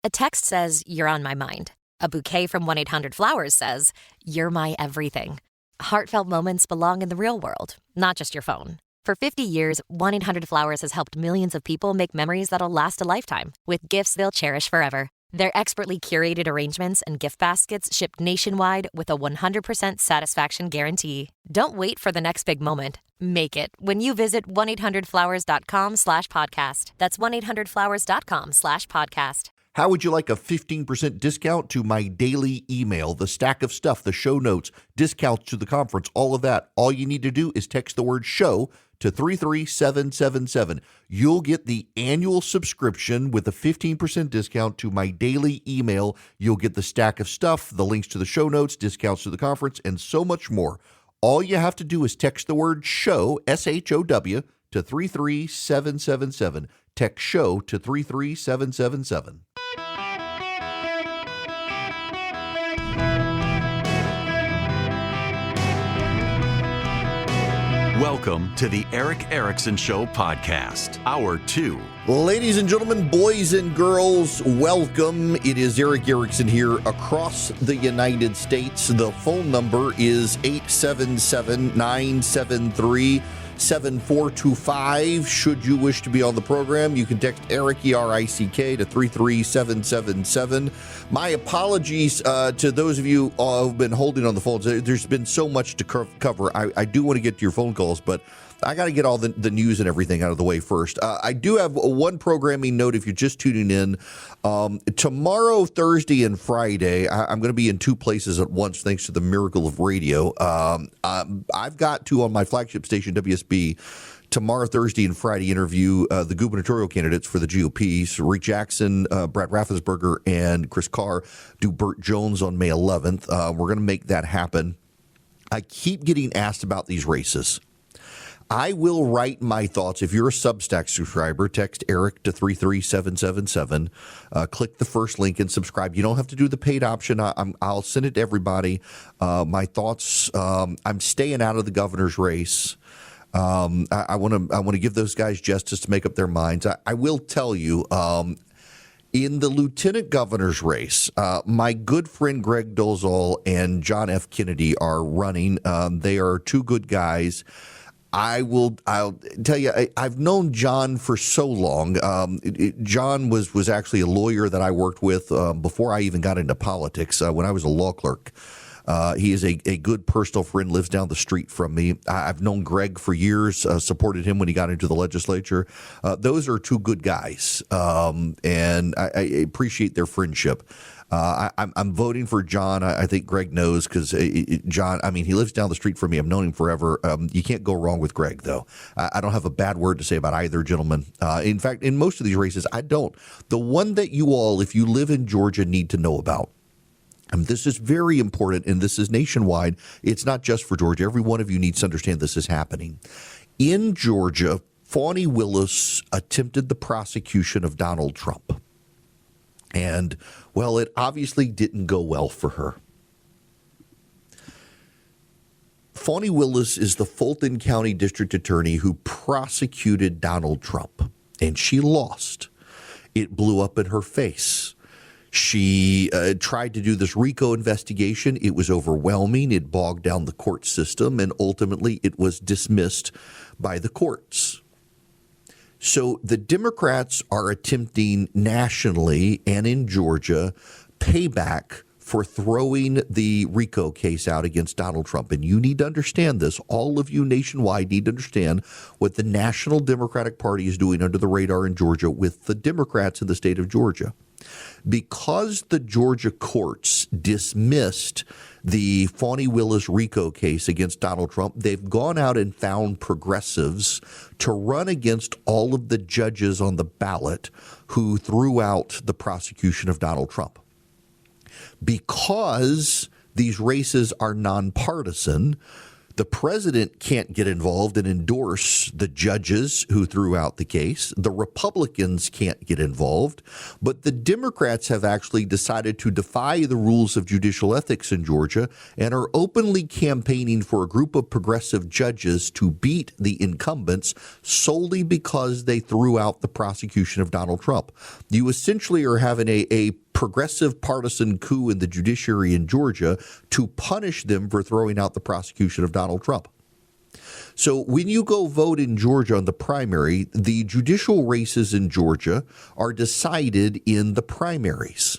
A text says, "You're on my mind." A bouquet from 1-800-Flowers says, "You're my everything." Heartfelt moments belong in the real world, not just your phone. For 50 years, 1-800-Flowers has helped millions of people make memories that'll last a lifetime with gifts they'll cherish forever. Their expertly curated arrangements and gift baskets ship nationwide with a 100% satisfaction guarantee. Don't wait for the next big moment. Make it when you visit 1-800-Flowers.com/podcast. That's 1-800-Flowers.com/podcast. How would you like a 15% discount to my daily email, the stack of stuff, the show notes, discounts to the conference, all of that? All you need to do is text the word show to 33777. You'll get the annual subscription with a 15% discount to my daily email. You'll get the stack of stuff, the links to the show notes, discounts to the conference, and so much more. All you have to do is text the word show, SHOW, to 33777. Text show to 33777. Welcome to the Eric Erickson Show podcast, Hour 2. Ladies and gentlemen, boys and girls, welcome. It is Eric Erickson here across the United States. The phone number is 877-973-7425. Should you wish to be on the program, you can text Eric, E-R-I-C-K, to 33777. My apologies to those of you who've been holding on the phones. There's been so much to cover. I do want to get to your phone calls, but I got to get all the news and everything out of the way first. I do have one programming note if you're just tuning in. Tomorrow, Thursday, and Friday, I'm going to be in two places at once thanks to the miracle of radio. I've got to, on my flagship station, WSB, tomorrow, Thursday, and Friday, interview the gubernatorial candidates for the GOP. So Rick Jackson, Brad Raffensperger, and Chris Carr do Burt Jones on May 11th. We're going to make that happen. I keep getting asked about these races. I will write my thoughts. If you're a Substack subscriber, text Eric to 33777. Click the first link and subscribe. You don't have to do the paid option. I'll send it to everybody. My thoughts. I'm staying out of the governor's race. I want to give those guys justice to make up their minds. I will tell you, in the lieutenant governor's race, my good friend Greg Dolezal and John F. Kennedy are running. They are two good guys. I'll tell you, I've known John for so long. John was actually a lawyer that I worked with before I even got into politics when I was a law clerk. He is a good personal friend, lives down the street from me. I've known Greg for years, supported him when he got into the legislature. Those are two good guys, and I appreciate their friendship. I'm voting for John. I think Greg knows because John, I mean, he lives down the street from me. I've known him forever. You can't go wrong with Greg, though. I don't have a bad word to say about either gentleman. In fact, in most of these races, I don't. The one that you all, if you live in Georgia, need to know about. And this is very important, and this is nationwide. It's not just for Georgia. Every one of you needs to understand this is happening. In Georgia, Fani Willis attempted the prosecution of Donald Trump. And, well, it obviously didn't go well for her. Fani Willis is the Fulton County District Attorney who prosecuted Donald Trump, and she lost. It blew up in her face. She tried to do this RICO investigation. It was overwhelming. It bogged down the court system, and ultimately it was dismissed by the courts. So the Democrats are attempting nationally and in Georgia payback for throwing the RICO case out against Donald Trump. And you need to understand this. All of you nationwide need to understand what the National Democratic Party is doing under the radar in Georgia with the Democrats in the state of Georgia. Because the Georgia courts dismissed the Fani Willis RICO case against Donald Trump, they've gone out and found progressives to run against all of the judges on the ballot who threw out the prosecution of Donald Trump. Because these races are nonpartisan, The president can't get involved and endorse the judges who threw out the case. The Republicans can't get involved. But the Democrats have actually decided to defy the rules of judicial ethics in Georgia and are openly campaigning for a group of progressive judges to beat the incumbents solely because they threw out the prosecution of Donald Trump. You essentially are having a progressive partisan coup in the judiciary in Georgia to punish them for throwing out the prosecution of Donald Trump. So when you go vote in Georgia on the primary, the judicial races in Georgia are decided in the primaries.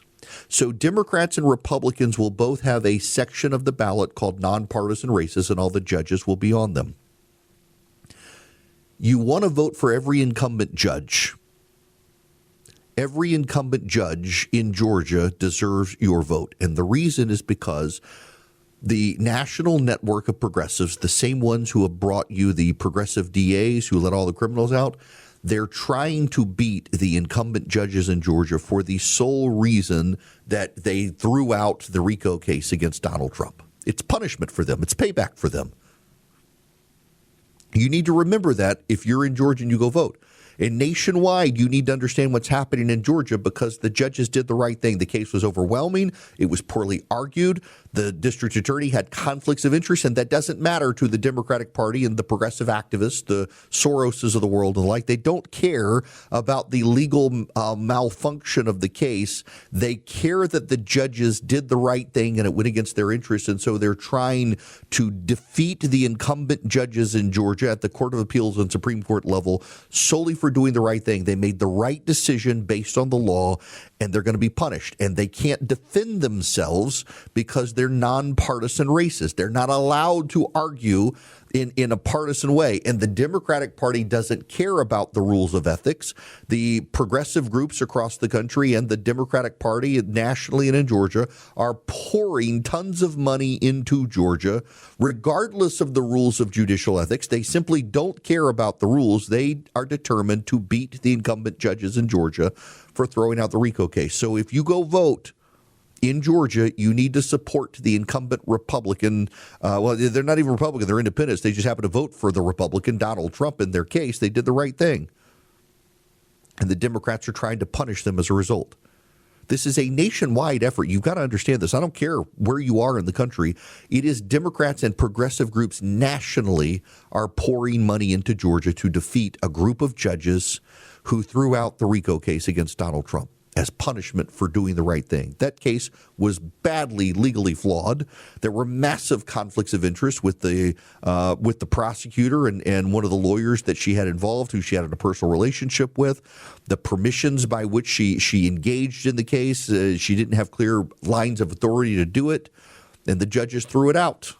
So Democrats and Republicans will both have a section of the ballot called nonpartisan races, and all the judges will be on them. You want to vote for every incumbent judge. Every incumbent judge in Georgia deserves your vote. And the reason is because the national network of progressives, the same ones who have brought you the progressive DAs who let all the criminals out, they're trying to beat the incumbent judges in Georgia for the sole reason that they threw out the RICO case against Donald Trump. It's punishment for them. It's payback for them. You need to remember that if you're in Georgia and you go vote. And nationwide, you need to understand what's happening in Georgia because the judges did the right thing. The case was overwhelming. It was poorly argued. The district attorney had conflicts of interest, and that doesn't matter to the Democratic Party and the progressive activists, the Soroses of the world and the like. They don't care about the legal malfunction of the case. They care that the judges did the right thing and it went against their interests, and so they're trying to defeat the incumbent judges in Georgia at the Court of Appeals and Supreme Court level solely for doing the right thing. They made the right decision based on the law, and they're going to be punished. And they can't defend themselves because they're nonpartisan races. They're not allowed to argue in a partisan way. And the Democratic Party doesn't care about the rules of ethics. The progressive groups across the country and the Democratic Party nationally and in Georgia are pouring tons of money into Georgia, regardless of the rules of judicial ethics. They simply don't care about the rules. They are determined to beat the incumbent judges in Georgia for throwing out the RICO case. So if you go vote in Georgia, you need to support the incumbent Republican. Well, they're not even Republican. They're independents. They just happen to vote for the Republican, Donald Trump. In their case, they did the right thing. And the Democrats are trying to punish them as a result. This is a nationwide effort. You've got to understand this. I don't care where you are in the country. It is Democrats and progressive groups nationally are pouring money into Georgia to defeat a group of judges who threw out the RICO case against Donald Trump as punishment for doing the right thing. That case was badly legally flawed. There were massive conflicts of interest with the prosecutor and one of the lawyers that she had involved, who she had a personal relationship with. The permissions by which she engaged in the case, she didn't have clear lines of authority to do it, and the judges threw it out.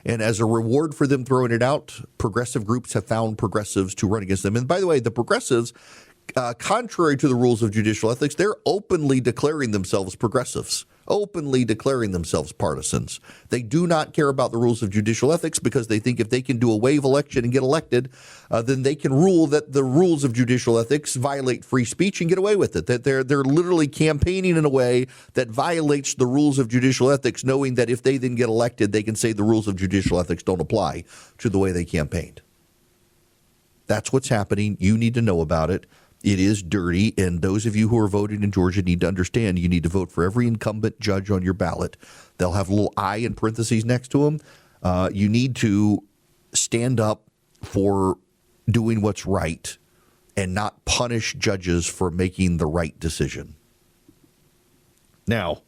And as a reward for them throwing it out, progressive groups have found progressives to run against them. And by the way, the progressives, contrary to the rules of judicial ethics, they're openly declaring themselves progressives, openly declaring themselves partisans. They do not care about the rules of judicial ethics because they think if they can do a wave election and get elected, then they can rule that the rules of judicial ethics violate free speech and get away with it. That they're literally campaigning in a way that violates the rules of judicial ethics, knowing that if they then get elected, they can say the rules of judicial ethics don't apply to the way they campaigned. That's what's happening. You need to know about it. It is dirty, and those of you who are voting in Georgia need to understand you need to vote for every incumbent judge on your ballot. They'll have a little I in parentheses next to them. You need to stand up for doing what's right and not punish judges for making the right decision. Now,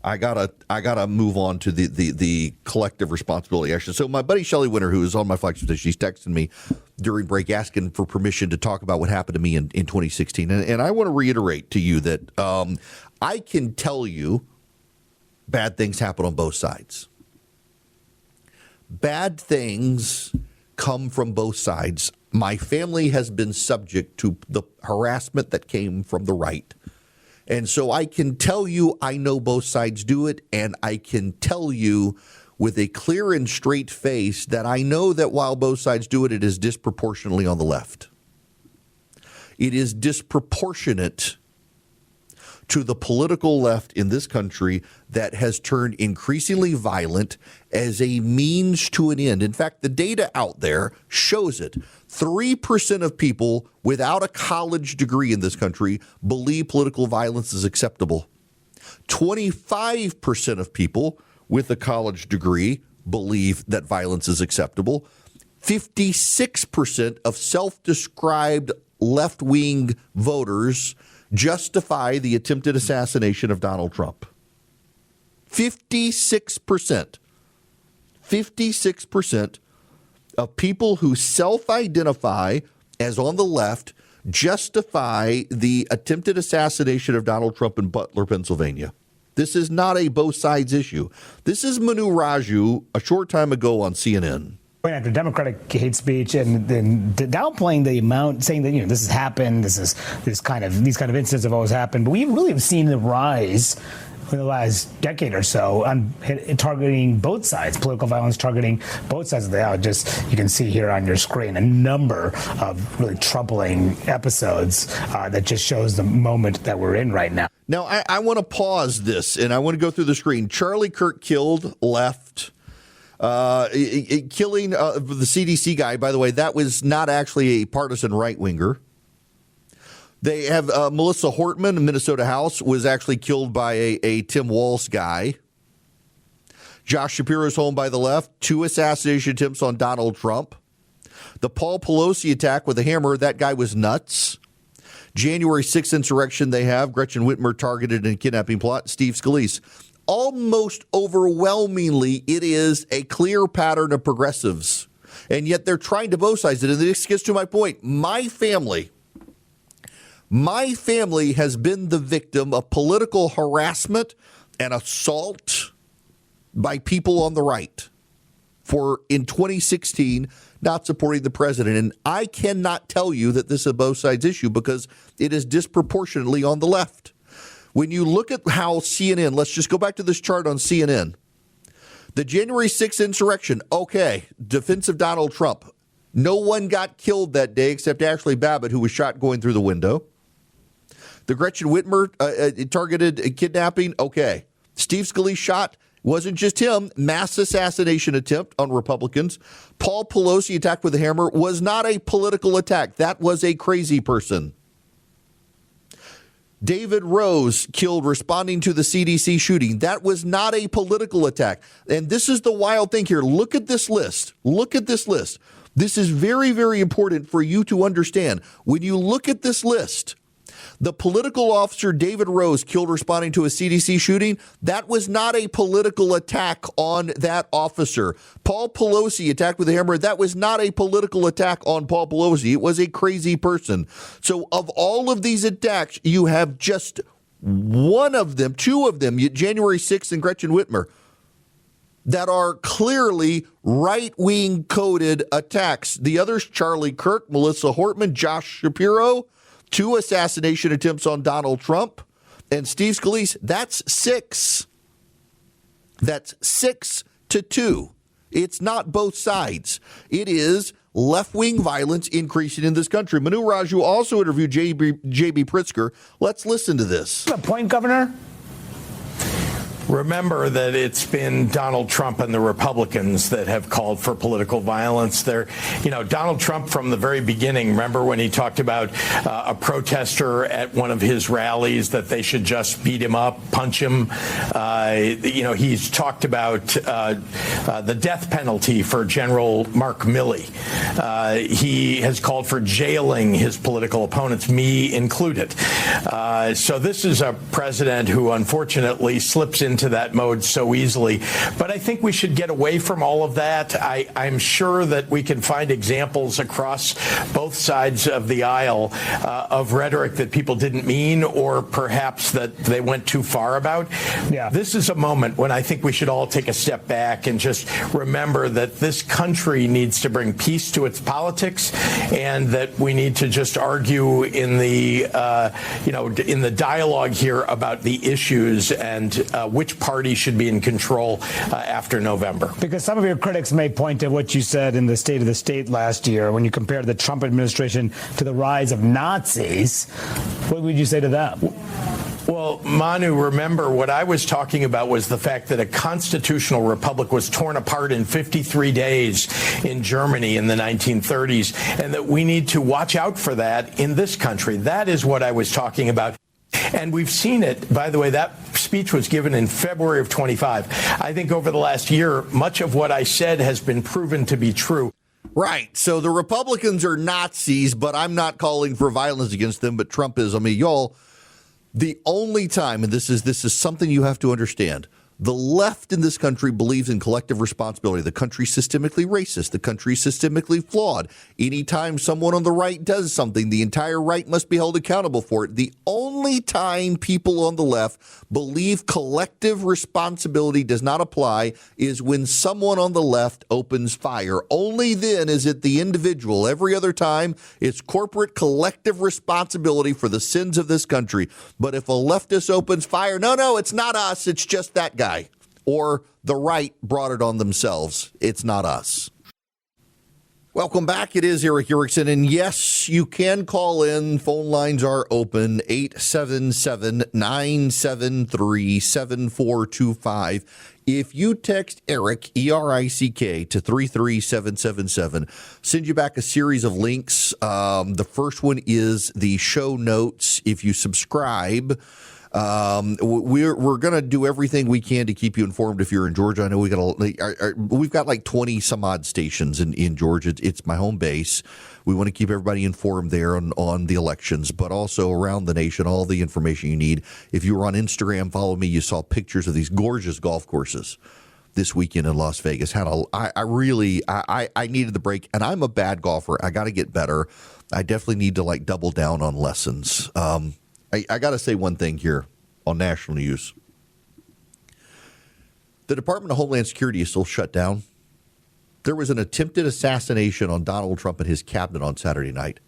I gotta move on to the collective responsibility action. So my buddy Shelley Winter, who is on my flagship station, she's texting me during break asking for permission to talk about what happened to me in 2016. And I want to reiterate to you that I can tell you bad things happen on both sides. Bad things come from both sides. My family has been subject to the harassment that came from the right. And so I can tell you I know both sides do it, and I can tell you with a clear and straight face that I know that while both sides do it, it is disproportionately on the left. It is disproportionate to the political left in this country that has turned increasingly violent as a means to an end. In fact, the data out there shows it. 3% of people without a college degree in this country believe political violence is acceptable. 25% of people with a college degree believe that violence is acceptable. 56% of self-described left-wing voters justify the attempted assassination of Donald Trump. 56%. 56% of people who self-identify as on the left justify the attempted assassination of Donald Trump in Butler, Pennsylvania. This is not a both sides issue. This is Manu Raju a short time ago on CNN. After Democratic hate speech and then downplaying the amount, saying that this has happened, these kind of incidents have always happened, but we really have seen the rise in the last decade or so on targeting both sides, political violence targeting both sides of the aisle. Just you can see here on your screen a number of really troubling episodes that just shows the moment that we're in right now. Now, I want to pause this and I want to go through the screen. Charlie Kirk killed, left. Killing the CDC guy, by the way, that was not actually a partisan right-winger. They have Melissa Hortman, Minnesota House, was actually killed by a Tim Walz guy. Josh Shapiro's home by the left, 2 assassination attempts on Donald Trump. The Paul Pelosi attack with a hammer, that guy was nuts. January 6th insurrection they have, Gretchen Whitmer targeted in a kidnapping plot, Steve Scalise. Almost overwhelmingly, it is a clear pattern of progressives. And yet they're trying to both sides. And this gets to my point. My family has been the victim of political harassment and assault by people on the right for, in 2016, not supporting the president. And I cannot tell you that this is a both sides issue because it is disproportionately on the left. When you look at how CNN, let's just go back to this chart on CNN. The January 6th insurrection, okay, defense of Donald Trump. No one got killed that day except Ashley Babbitt, who was shot going through the window. The Gretchen Whitmer targeted kidnapping, okay. Steve Scalise shot, wasn't just him, mass assassination attempt on Republicans. Paul Pelosi attack with a hammer was not a political attack. That was a crazy person. David Rose killed responding to the CDC shooting. That was not a political attack. And this is the wild thing here. Look at this list. Look at this list. This is very, very important for you to understand. When you look at this list, the political officer David Rose killed responding to a CDC shooting, that was not a political attack on that officer. Paul Pelosi attacked with a hammer, that was not a political attack on Paul Pelosi. It was a crazy person. So of all of these attacks, you have just one of them, 2 of them, January 6th and Gretchen Whitmer, that are clearly right-wing coded attacks. The others, Charlie Kirk, Melissa Hortman, Josh Shapiro, 2 assassination attempts on Donald Trump, and Steve Scalise, that's 6. That's 6-2. It's not both sides. It is left-wing violence increasing in this country. Manu Raju also interviewed J.B. Pritzker. Let's listen to this. The point, Governor? Remember that it's been Donald Trump and the Republicans that have called for political violence. Donald Trump from the very beginning, remember when he talked about a protester at one of his rallies that they should just beat him up, punch him. He's talked about the death penalty for General Mark Milley. He has called for jailing his political opponents, me included. So this is a president who unfortunately slips into that mode so easily. But I think we should get away from all of that. I'm sure that we can find examples across both sides of the aisle of rhetoric that people didn't mean or perhaps that they went too far about. Yeah. This is a moment when I think we should all take a step back and just remember that this country needs to bring peace to its politics and that we need to just argue in the in the dialogue here about the issues and which party should be in control after November. Because some of your critics may point to what you said in the State of the State last year when you compared the Trump administration to the rise of Nazis. What would you say to that? Well, Well, Manu, remember what I was talking about was the fact that a constitutional republic was torn apart in 53 days in Germany in the 1930s, and that we need to watch out for that in this country. That is what I was talking about. And we've seen it. By the way, that speech was given in February of 25. I think over the last year, much of what I said has been proven to be true. Right. So the Republicans are Nazis, but I'm not calling for violence against them, but Trump is. I mean, y'all, the only time, and this is something you have to understand, the left in this country believes in collective responsibility. The country's systemically racist. The country's systemically flawed. Anytime someone on the right does something, the entire right must be held accountable for it. The only time people on the left believe collective responsibility does not apply is when someone on the left opens fire. Only then is it the individual. Every other time, it's corporate collective responsibility for the sins of this country. But if a leftist opens fire, no, it's not us. It's just that guy. Or the right brought it on themselves. It's not us. Welcome back. It is Eric Erickson. And yes, you can call in. Phone lines are open. 877-973-7425. If you text Eric, E-R-I-C-K, to 33777, send you back a series of links. The first one is the show notes. If you subscribe, we're going to do everything we can to keep you informed if you're in Georgia. I know we've got like 20 some odd stations in Georgia. It's my home base. We want to keep everybody informed there on the elections, but also around the nation, all the information you need. If you were on Instagram, follow me, you saw pictures of these gorgeous golf courses this weekend in Las Vegas. I needed the break, and I'm a bad golfer. I got to get better. I definitely need to double down on lessons. I got to say one thing here on national news. The Department of Homeland Security is still shut down. There was an attempted assassination on Donald Trump and his cabinet on Saturday night.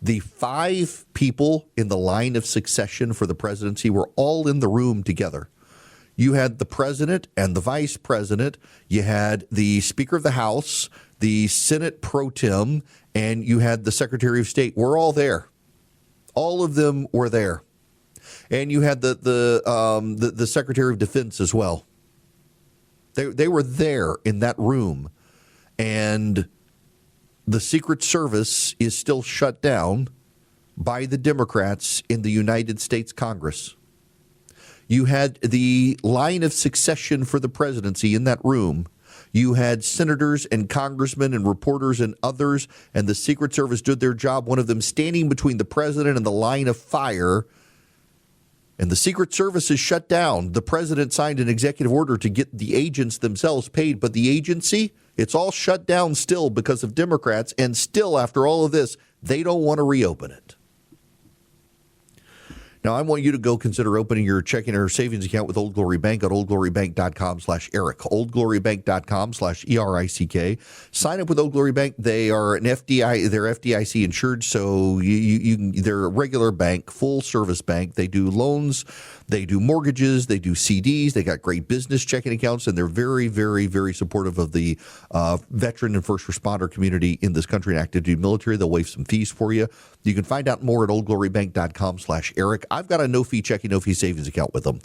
The 5 people in the line of succession for the presidency were all in the room together. You had the president and the vice president. You had the Speaker of the House, the Senate pro tem, and you had the Secretary of State. We're all there. All of them were there. And you had the Secretary of Defense as well. They were there in that room. And the Secret Service is still shut down by the Democrats in the United States Congress. You had the line of succession for the presidency in that room. You had senators and congressmen and reporters and others, and the Secret Service did their job, one of them standing between the president and the line of fire. And the Secret Service is shut down. The president signed an executive order to get the agents themselves paid, but the agency, it's all shut down still because of Democrats, and still, after all of this, they don't want to reopen it. Now, I want you to go consider opening your checking or savings account with Old Glory Bank at oldglorybank.com/Eric, oldglorybank.com/ERICK. Sign up with Old Glory Bank. They are they're FDIC insured, so they're a regular bank, full service bank. They do loans, they do mortgages, they do CDs. They got great business checking accounts, and they're very, very, very supportive of the veteran and first responder community in this country and active duty military. They'll waive some fees for you. You can find out more at oldglorybank.com/Eric. I've got a no-fee checking, no-fee savings account with them.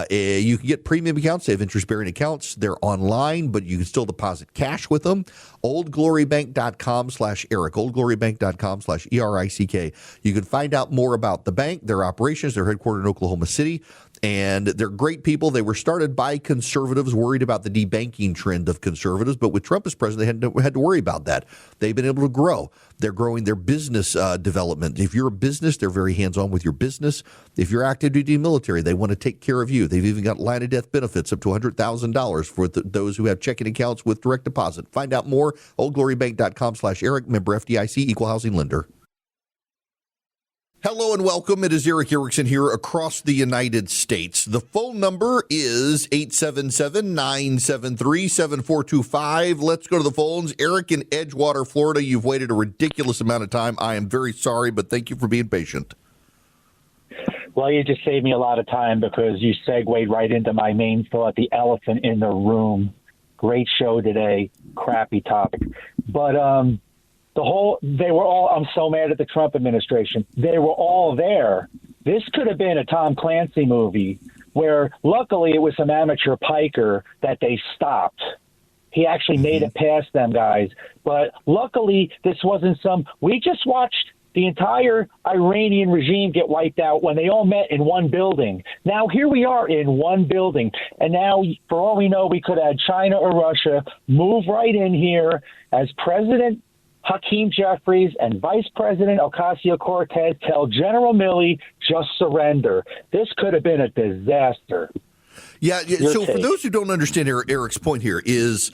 You can get premium accounts. They have interest-bearing accounts. They're online, but you can still deposit cash with them. oldglorybank.com/Eric, oldglorybank.com/ERICK. You can find out more about the bank, their operations. They're headquartered in Oklahoma City. And they're great people. They were started by conservatives worried about the debanking trend of conservatives. But with Trump as president, they had to worry about that. They've been able to grow. They're growing their business development. If you're a business, they're very hands-on with your business. If you're active duty military, they want to take care of you. They've even got line of death benefits up to $100,000 for those who have checking accounts with direct deposit. Find out more, oldglorybank.com/Eric, member FDIC, equal housing lender. Hello and welcome. It is Eric Erickson here across the United States. The phone number is 877-973-7425. Let's go to the phones. Eric in Edgewater, Florida. You've waited a ridiculous amount of time. I am very sorry, but thank you for being patient. Well, you just saved me a lot of time because you segued right into my main thought, the elephant in the room. Great show today. Crappy topic. But, I'm so mad at the Trump administration. They were all there This could have been a Tom Clancy movie where luckily it was some amateur piker that they stopped. He actually made it past them guys. But luckily this wasn't we just watched the entire Iranian regime get wiped out when they all met in one building. Now here we are in one building. And now, for all we know, we could have had China or Russia move right in here as President Hakeem Jeffries and Vice President Ocasio-Cortez tell General Milley, just surrender. This could have been a disaster. Yeah. So for those who don't understand Eric's point here is,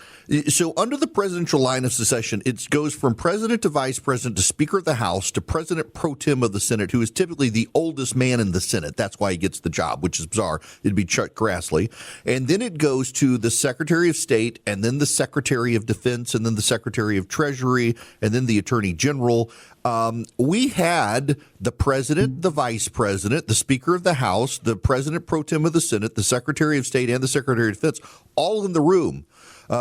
so under the presidential line of succession, it goes from president to vice president to Speaker of the House to President pro tem of the Senate, who is typically the oldest man in the Senate. That's why he gets the job, which is bizarre. It'd be Chuck Grassley. And then it goes to the Secretary of State, and then the Secretary of Defense, and then the Secretary of Treasury, and then the Attorney General. We had the president, the vice president, the Speaker of the House, the President pro tem of the Senate, the Secretary of State, and the Secretary of Defense all in the room.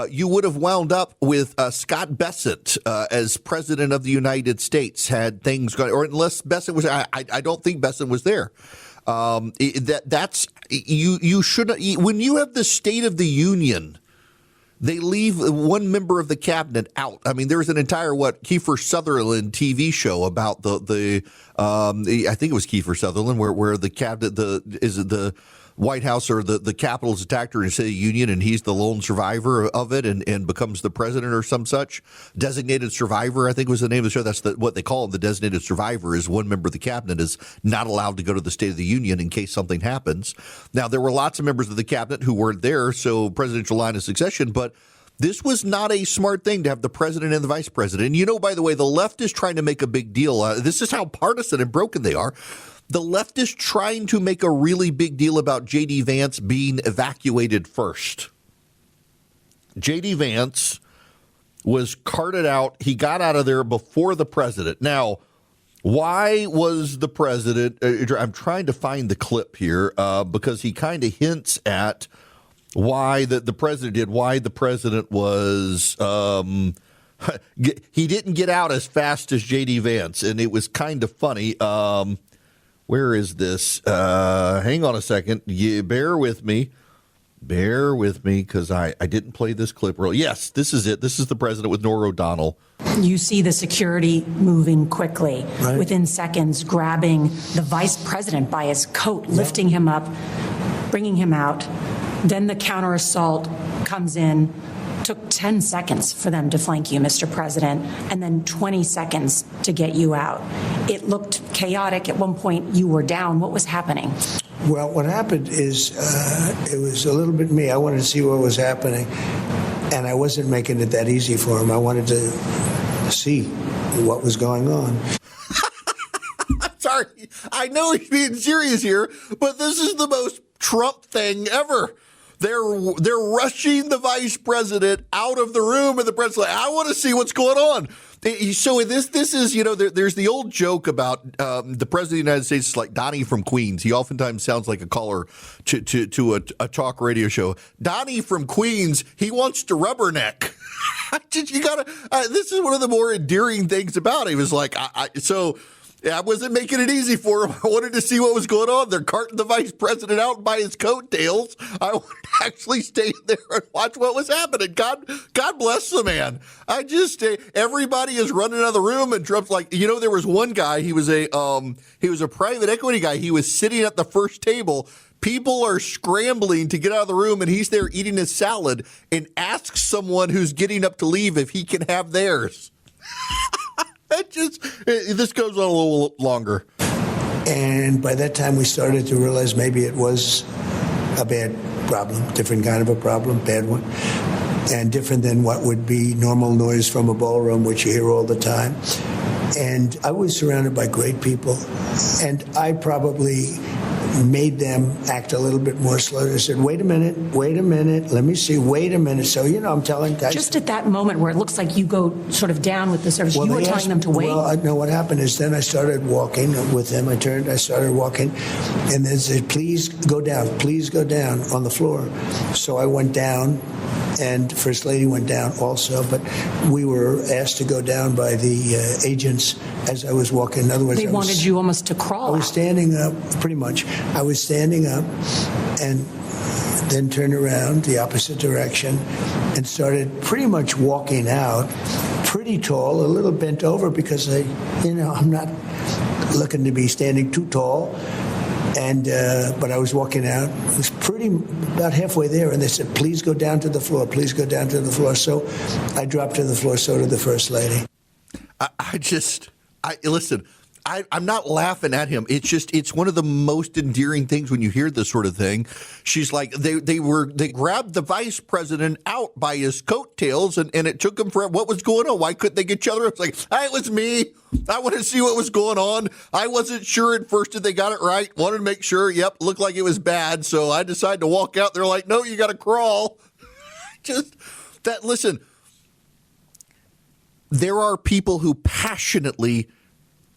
You would have wound up with Scott Bessent as President of the United States had things going, or unless Bessent was, I don't think Bessent was there. That's you should, when you have the State of the Union, they leave one member of the cabinet out. I mean, there's an entire Kiefer Sutherland TV show about the I think it was Kiefer Sutherland where the cabinet the White House or the Capitol is attacked during the State of the Union, and he's the lone survivor of it and becomes the president or some such. Designated survivor, I think was the name of the show. That's what they call him. The designated survivor is one member of the cabinet is not allowed to go to the State of the Union in case something happens. Now, there were lots of members of the cabinet who weren't there, so presidential line of succession, but this was not a smart thing to have the president and the vice president. And, you know, by the way, the left is trying to make a big deal. This is how partisan and broken they are. The left is trying to make a really big deal about J.D. Vance being evacuated first. J.D. Vance was carted out. He got out of there before the president. Now, why was the president I'm trying to find the clip here because he kind of hints at why the president did, why the president was he didn't get out as fast as J.D. Vance, and it was kind of funny. Where is this? Hang on a second. Bear with me, because I didn't play this clip earlier. Yes, this is it. This is the president with Norah O'Donnell. You see the security moving quickly, right, within seconds, grabbing the vice president by his coat, lifting him up, bringing him out. Then the counter assault comes in. Took 10 seconds for them to flank you, Mr. President, and then 20 seconds to get you out. It looked chaotic. At one point, you were down. What was happening? Well, what happened is it was a little bit me. I wanted to see what was happening, and I wasn't making it that easy for him. I wanted to see what was going on. Sorry, I know he's being serious here, but this is the most Trump thing ever. They're rushing the vice president out of the room, and the president's like, I want to see what's going on. So this is, you know, there's the old joke about the president of the United States is like Donnie from Queens. He oftentimes sounds like a caller to a talk radio show. Donnie from Queens, he wants to rubberneck. You gotta. This is one of the more endearing things about him. Is like I wasn't making it easy for him. I wanted to see what was going on. They're carting the vice president out by his coattails. I wanted to actually stay there and watch what was happening. God bless the man. Everybody is running out of the room, and Trump's like, you know, there was one guy. He was a private equity guy. He was sitting at the first table. People are scrambling to get out of the room, and he's there eating his salad and asks someone who's getting up to leave if he can have theirs. This goes on a little longer. And by that time, we started to realize maybe it was a bad problem, different kind of a problem, bad one, and different than what would be normal noise from a ballroom, which you hear all the time. And I was surrounded by great people, and I probably made them act a little bit more slow. They said, wait a minute, let me see, wait a minute. So, you know, I'm telling guys. Just at that moment where it looks like you go sort of down with the service, you were telling them to wait? Well, no, what happened is then I started walking with them. I started walking, and they said, please go down on the floor. So I went down, and First Lady went down also, but we were asked to go down by the agents as I was walking. In other words, They wanted you almost to crawl I was out. standing up, pretty much. I was standing up and then turned around the opposite direction and started pretty much walking out, pretty tall, a little bent over because I'm not looking to be standing too tall. And but I was walking out. It was pretty about halfway there, and they said, "Please go down to the floor. Please go down to the floor." So I dropped to the floor. So did the First Lady. Listen. I'm not laughing at him. It's one of the most endearing things when you hear this sort of thing. She's like, they grabbed the vice president out by his coattails, and it took him forever. What was going on? Why couldn't they get each other? It's like, it was me. I wanted to see what was going on. I wasn't sure at first if they got it right. Wanted to make sure. Yep, looked like it was bad. So I decided to walk out. They're like, no, you got to crawl. Listen, there are people who passionately,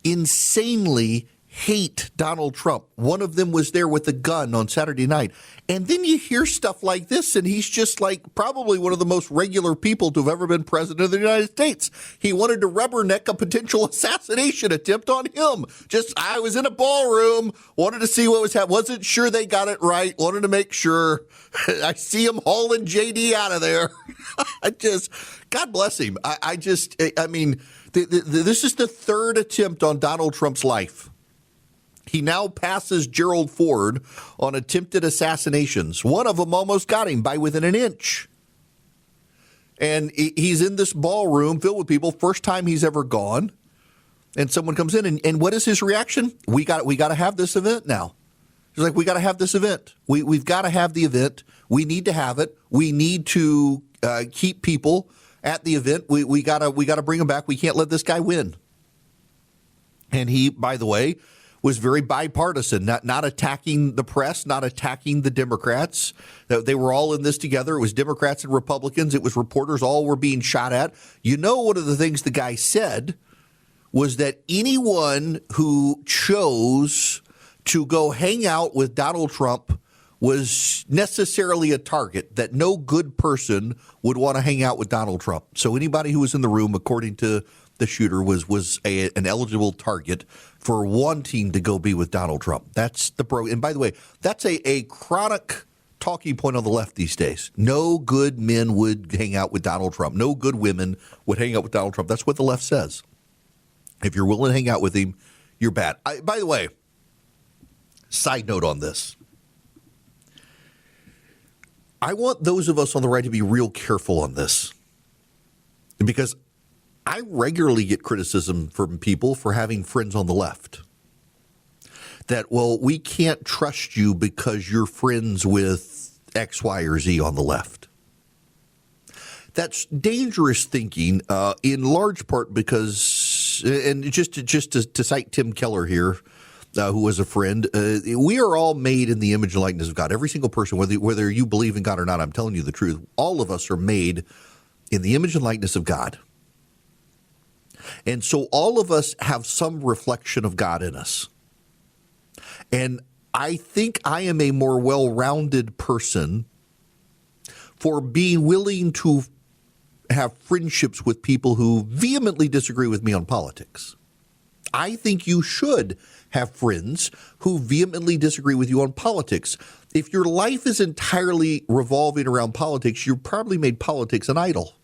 insanely hate Donald Trump. One of them was there with a gun on Saturday night. And then you hear stuff like this, and he's just like probably one of the most regular people to have ever been president of the United States. He wanted to rubberneck a potential assassination attempt on him. I was in a ballroom, wanted to see what was happening, wasn't sure they got it right, wanted to make sure. I see him hauling JD out of there. God bless him. This is the third attempt on Donald Trump's life. He now passes Gerald Ford on attempted assassinations. One of them almost got him by within an inch. And he's in this ballroom filled with people, first time he's ever gone. And someone comes in, and what is his reaction? We got to have this event now. He's like, we got to have this event. We've got to have the event. We need to have it. We need to keep people at the event. We got to bring him back. We can't let this guy win. And he, by the way, was very bipartisan, not attacking the press, not attacking the Democrats. They were all in this together. It was Democrats and Republicans. It was reporters. All were being shot at. One of the things the guy said was that anyone who chose to go hang out with Donald Trump was necessarily a target, that no good person would want to hang out with Donald Trump. So anybody who was in the room, according to the shooter, was an eligible target for wanting to go be with Donald Trump. That's the pro. And by the way, that's a chronic talking point on the left these days. No good men would hang out with Donald Trump. No good women would hang out with Donald Trump. That's what the left says. If you're willing to hang out with him, you're bad. By the way, side note on this. I want those of us on the right to be real careful on this, because I regularly get criticism from people for having friends on the left. That, well, we can't trust you because you're friends with X, Y, or Z on the left. That's dangerous thinking, in large part because, and just to cite Tim Keller here, who was a friend, we are all made in the image and likeness of God. Every single person, whether you believe in God or not, I'm telling you the truth, all of us are made in the image and likeness of God. And so all of us have some reflection of God in us. And I think I am a more well-rounded person for being willing to have friendships with people who vehemently disagree with me on politics. I think you should have friends who vehemently disagree with you on politics. If your life is entirely revolving around politics, you've probably made politics an idol.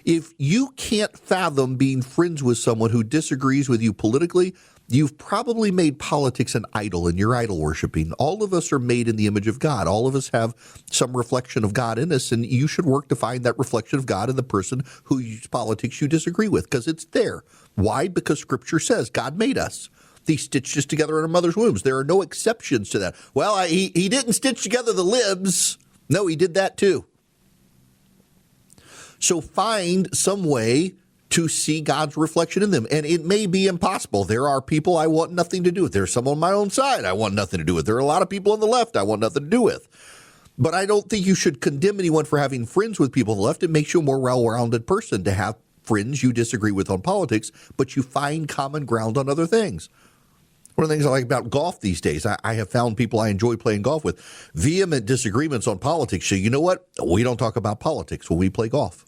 If you can't fathom being friends with someone who disagrees with you politically, you've probably made politics an idol and you're idol worshiping. All of us are made in the image of God. All of us have some reflection of God in us, and you should work to find that reflection of God in the person whose politics you disagree with, because it's there. Why? Because Scripture says God made us. He stitched us together in our mother's wombs. There are no exceptions to that. Well, he didn't stitch together the libs. No, he did that too. So find some way to see God's reflection in them. And it may be impossible. There are people I want nothing to do with. There's some on my own side I want nothing to do with. There are a lot of people on the left I want nothing to do with. But I don't think you should condemn anyone for having friends with people on the left. It makes you a more well-rounded person to have friends you disagree with on politics, but you find common ground on other things. One of the things I like about golf these days, I have found people I enjoy playing golf with. Vehement disagreements on politics. So you know what? We don't talk about politics when we play golf.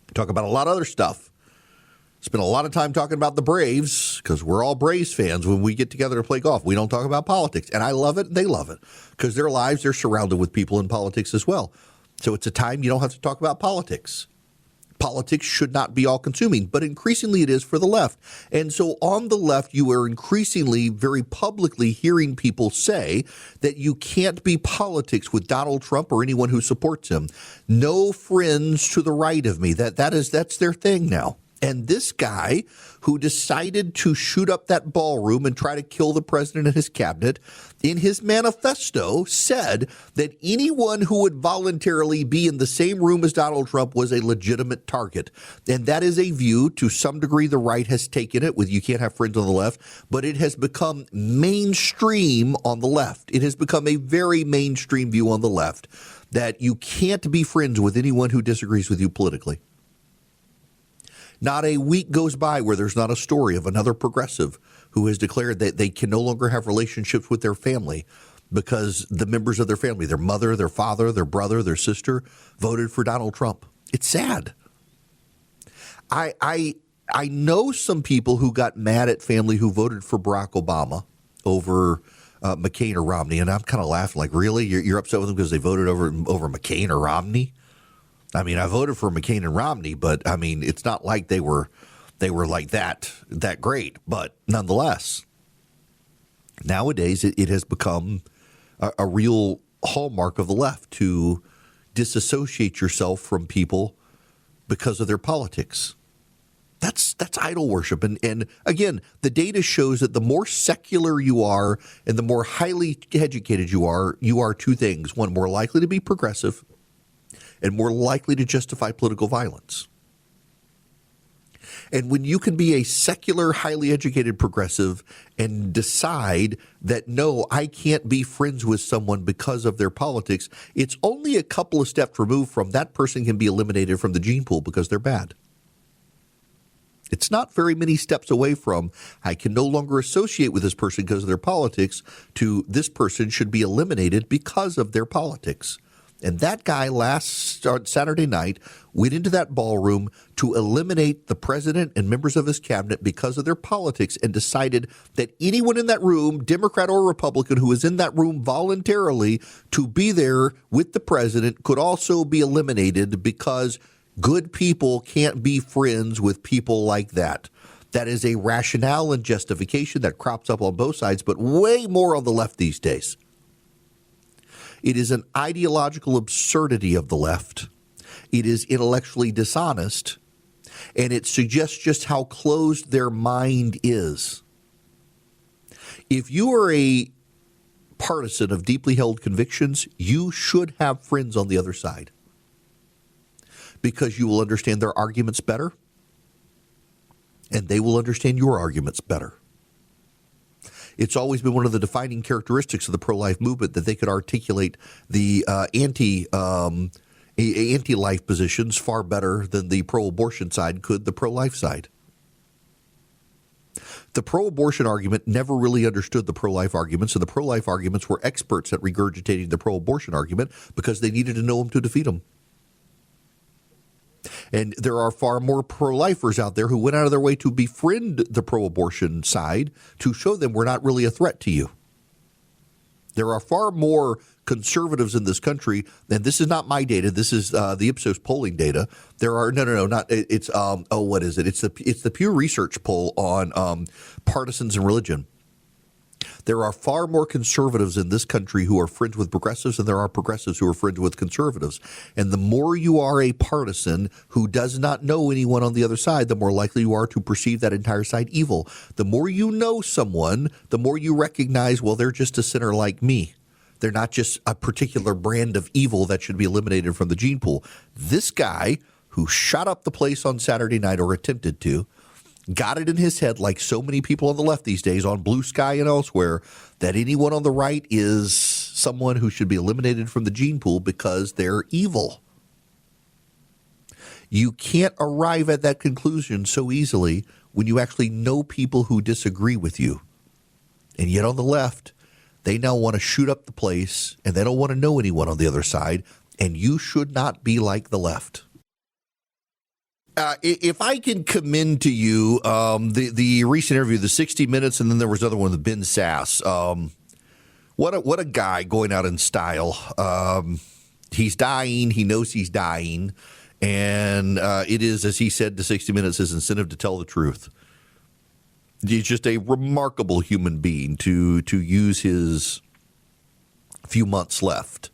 We talk about a lot of other stuff. Spend a lot of time talking about the Braves because we're all Braves fans when we get together to play golf. We don't talk about politics. And I love it. And they love it because their lives, they're surrounded with people in politics as well. So it's a time you don't have to talk about politics. Politics should not be all-consuming, but increasingly it is for the left. And so on the left, you are increasingly very publicly hearing people say that you can't be politics with Donald Trump or anyone who supports him. No friends to the right of me. That's their thing now. And this guy who decided to shoot up that ballroom and try to kill the president and his cabinet, in his manifesto said that anyone who would voluntarily be in the same room as Donald Trump was a legitimate target. And that is a view, to some degree, the right has taken it with you can't have friends on the left, but it has become mainstream on the left. It has become a very mainstream view on the left that you can't be friends with anyone who disagrees with you politically. Not a week goes by where there's not a story of another progressive who has declared that they can no longer have relationships with their family because the members of their family, their mother, their father, their brother, their sister, voted for Donald Trump. It's sad. I know some people who got mad at family who voted for Barack Obama over McCain or Romney, and I'm kind of laughing like, really? You're upset with them because they voted over McCain or Romney? I mean, I voted for McCain and Romney, but I mean, it's not like they were like that great. But nonetheless, nowadays it has become a real hallmark of the left to disassociate yourself from people because of their politics. That's idol worship. And again, the data shows that the more secular you are and the more highly educated you are two things. One, more likely to be progressive, and more likely to justify political violence. And when you can be a secular, highly educated progressive and decide that, no, I can't be friends with someone because of their politics, it's only a couple of steps removed from that person can be eliminated from the gene pool because they're bad. It's not very many steps away from I can no longer associate with this person because of their politics to this person should be eliminated because of their politics. And that guy last Saturday night went into that ballroom to eliminate the president and members of his cabinet because of their politics and decided that anyone in that room, Democrat or Republican, who was in that room voluntarily to be there with the president could also be eliminated because good people can't be friends with people like that. That is a rationale and justification that crops up on both sides, but way more on the left these days. It is an ideological absurdity of the left. It is intellectually dishonest, and it suggests just how closed their mind is. If you are a partisan of deeply held convictions, you should have friends on the other side because you will understand their arguments better, and they will understand your arguments better. It's always been one of the defining characteristics of the pro-life movement that they could articulate the anti-life positions far better than the pro-abortion side could the pro-life side. The pro-abortion argument never really understood the pro-life arguments, and the pro-life arguments were experts at regurgitating the pro-abortion argument because they needed to know them to defeat them. And there are far more pro-lifers out there who went out of their way to befriend the pro-abortion side to show them we're not really a threat to you. There are far more conservatives in this country, and this is not my data. This is the Ipsos polling data. There are it's the Pew Research poll on partisans and religion. There are far more conservatives in this country who are friends with progressives than there are progressives who are friends with conservatives. And the more you are a partisan who does not know anyone on the other side, the more likely you are to perceive that entire side evil. The more you know someone, the more you recognize, well, they're just a sinner like me. They're not just a particular brand of evil that should be eliminated from the gene pool. This guy who shot up the place on Saturday night, or attempted to, got it in his head, like so many people on the left these days, on Blue Sky and elsewhere, that anyone on the right is someone who should be eliminated from the gene pool because they're evil. You can't arrive at that conclusion so easily when you actually know people who disagree with you. And yet on the left, they now want to shoot up the place, and they don't want to know anyone on the other side. And you should not be like the left. If I can commend to you the recent interview, the 60 Minutes, and then there was another one with Ben Sass. What a guy going out in style. He's dying. He knows he's dying. And it is, as he said to 60 Minutes, his incentive to tell the truth. He's just a remarkable human being to use his few months left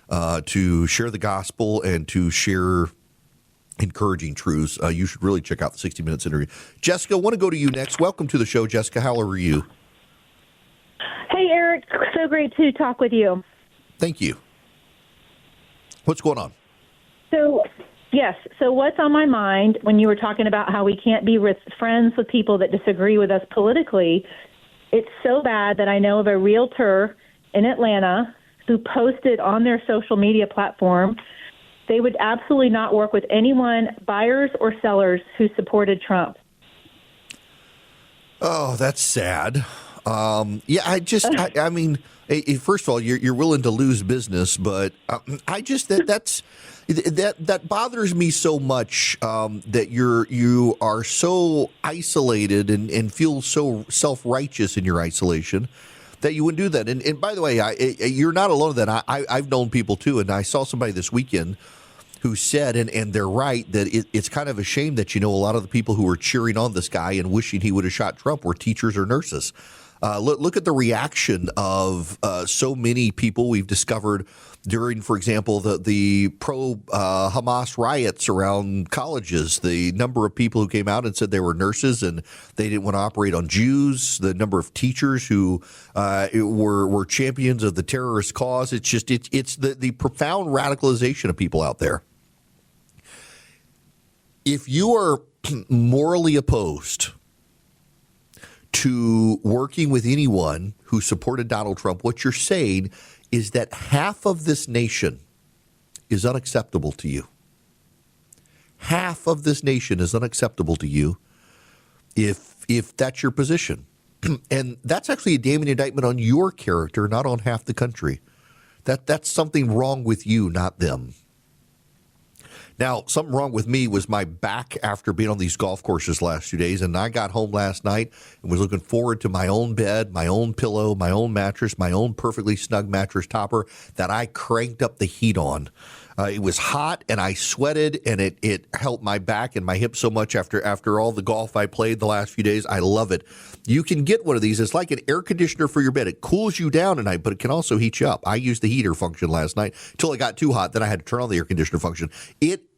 to share the gospel and to share encouraging truths. You should really check out the 60 Minutes interview. Jessica, I want to go to you next. Welcome to the show, Jessica. How are you? Hey, Eric. So great to talk with you. Thank you. What's going on? So what's on my mind when you were talking about how we can't be friends with people that disagree with us politically, it's so bad that I know of a realtor in Atlanta who posted on their social media platform they would absolutely not work with anyone, buyers or sellers, who supported Trump. Oh, that's sad. I mean, first of all, you're willing to lose business, but that bothers me so much that you are so isolated and feel so self-righteous in your isolation that you wouldn't do that. And by the way, you're not alone in that. I've known people too, and I saw somebody this weekend who said, and they're right, that it's kind of a shame that, a lot of the people who were cheering on this guy and wishing he would have shot Trump were teachers or nurses. Look at the reaction of so many people we've discovered during, for example, the pro-Hamas riots around colleges. The number of people who came out and said they were nurses and they didn't want to operate on Jews. The number of teachers who were champions of the terrorist cause. It's just it's the profound radicalization of people out there. If you are morally opposed to working with anyone who supported Donald Trump, what you're saying is that half of this nation is unacceptable to you. Half of this nation is unacceptable to you if that's your position. And that's actually a damning indictment on your character, not on half the country. That's something wrong with you, not them. Now, something wrong with me was my back after being on these golf courses last 2 days, and I got home last night and was looking forward to my own bed, my own pillow, my own mattress, my own perfectly snug mattress topper that I cranked up the heat on. It was hot, and I sweated, and it helped my back and my hips so much after all the golf I played the last few days. I love it. You can get one of these. It's like an air conditioner for your bed. It cools you down at night, but it can also heat you up. I used the heater function last night until it got too hot. Then I had to turn on the air conditioner function.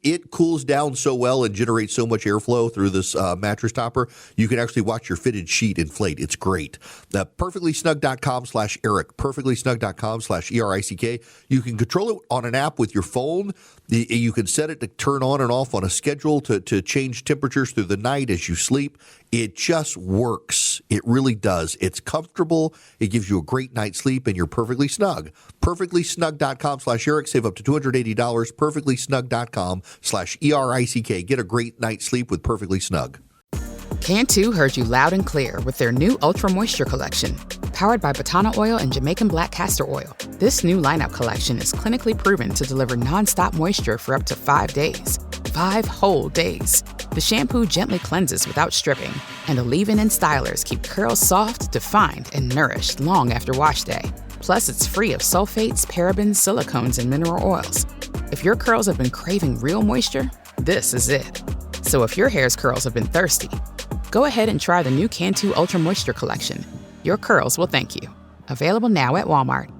It cools down so well and generates so much airflow through this mattress topper, you can actually watch your fitted sheet inflate. It's great. Perfectlysnug.com/Eric, perfectlysnug.com/ERICK. You can control it on an app with your phone. You can set it to turn on and off on a schedule to change temperatures through the night as you sleep. It just works. It really does. It's comfortable. It gives you a great night's sleep, and you're perfectly snug. Perfectlysnug.com/Eric. Save up to $280. Perfectlysnug.com/ERICK. Get a great night's sleep with Perfectly Snug. Cantu heard you loud and clear with their new Ultra Moisture Collection. Powered by Botana Oil and Jamaican Black Castor Oil, this new lineup collection is clinically proven to deliver nonstop moisture for up to 5 days. 5 whole days. The shampoo gently cleanses without stripping, and the leave-in and stylers keep curls soft, defined, and nourished long after wash day. Plus, it's free of sulfates, parabens, silicones, and mineral oils. If your curls have been craving real moisture, this is it. So if your hair's curls have been thirsty, go ahead and try the new Cantu Ultra Moisture Collection. Your curls will thank you. Available now at Walmart.